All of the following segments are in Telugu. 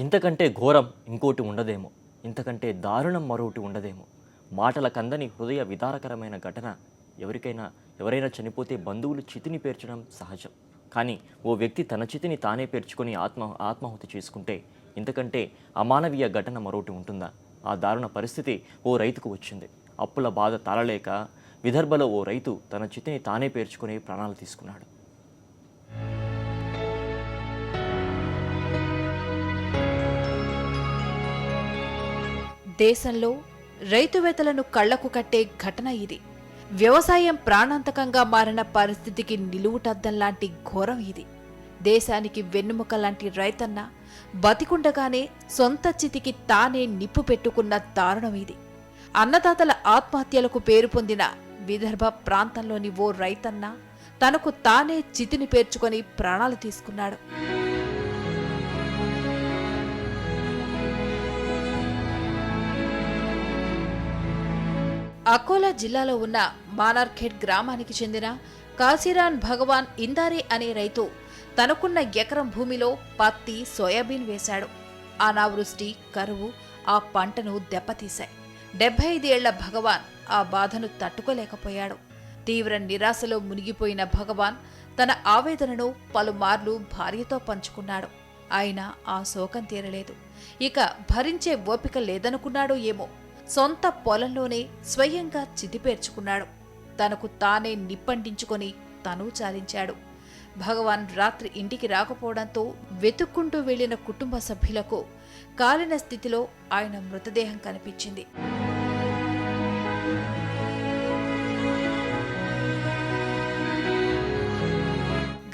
ఇంతకంటే ఘోరం ఇంకోటి ఉండదేమో, ఇంతకంటే దారుణం మరొకటి ఉండదేమో. మాటల కందని హృదయ విదారకరమైన ఘటన. ఎవరైనా చనిపోతే బంధువులు చితిని పేర్చడం సహజం. కానీ ఓ వ్యక్తి తన చితిని తానే పేర్చుకొని ఆత్మాహుతి చేసుకుంటే ఇంతకంటే అమానవీయ ఘటన మరొకటి ఉంటుందా? ఆ దారుణ పరిస్థితి ఓ రైతుకు వచ్చింది. అప్పుల బాధ తాళలేక విదర్భలో ఓ రైతు తన చితిని తానే పేర్చుకొని ప్రాణాలు తీసుకున్నాడు. దేశంలో రైతువేతలను కళ్లకు కట్టే ఘటన ఇది. వ్యవసాయం ప్రాణాంతకంగా మారిన పరిస్థితికి నిలువుటద్దంలాంటి ఘోరం ఇది. దేశానికి వెన్నెముక లాంటి రైతన్న బతికుండగానే సొంత చితికి తానే నిప్పు పెట్టుకున్న దారుణం ఇది. అన్నదాతల ఆత్మహత్యలకు పేరు పొందిన విదర్భ ప్రాంతంలోని ఓ రైతన్న తనకు తానే చితిని పేర్చుకొని ప్రాణాలు తీసుకున్నాడు. అకోలా జిల్లాలో ఉన్న మానార్ఖేడ్ గ్రామానికి చెందిన కాశీరాన్ భగవాన్ ఇందారే అనే రైతు తనకున్న ఎకరం భూమిలో పత్తి, సోయాబీన్ వేశాడు. అనావృష్టి, కరువు ఆ పంటను దెబ్బతీశాయి. 75 ఏళ్ల భగవాన్ ఆ బాధను తట్టుకోలేకపోయాడు. తీవ్ర నిరాశలో మునిగిపోయిన భగవాన్ తన ఆవేదనను పలుమార్లు భార్యతో పంచుకున్నాడు. అయినా ఆ శోకం తీరలేదు. ఇక భరించే ఓపిక లేదనుకున్నాడో ఏమో, సొంత పొలంలోనే స్వయంగా చితిపేర్చుకున్నాడు. తనకు తానే నిప్పంటించుకొని తను చాలించాడు. భగవాన్ రాత్రి ఇంటికి రాకపోవడంతో వెతుక్కుంటూ వెళ్లిన కుటుంబ సభ్యులకు కాలిన స్థితిలో ఆయన మృతదేహం కనిపించింది.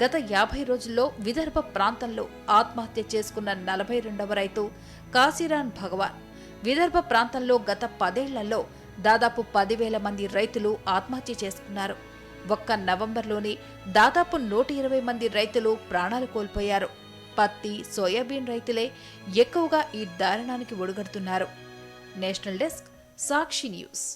గత 50 రోజుల్లో విదర్భ ప్రాంతంలో ఆత్మహత్య చేసుకున్న 42వ రైతు కాశీరాన్ భగవాన్. విదర్భ ప్రాంతంలో గత 10 ఏళ్లలో దాదాపు 10,000 మంది రైతులు ఆత్మహత్య చేసుకున్నారు. ఒక్క నవంబర్లోనే దాదాపు 120 మంది రైతులు ప్రాణాలు కోల్పోయారు. పత్తి, సోయాబీన్ రైతులే ఎక్కువగా ఈ దారుణానికి ఒడిగడుతున్నారు. నేషనల్ డెస్క్, సాక్షి న్యూస్.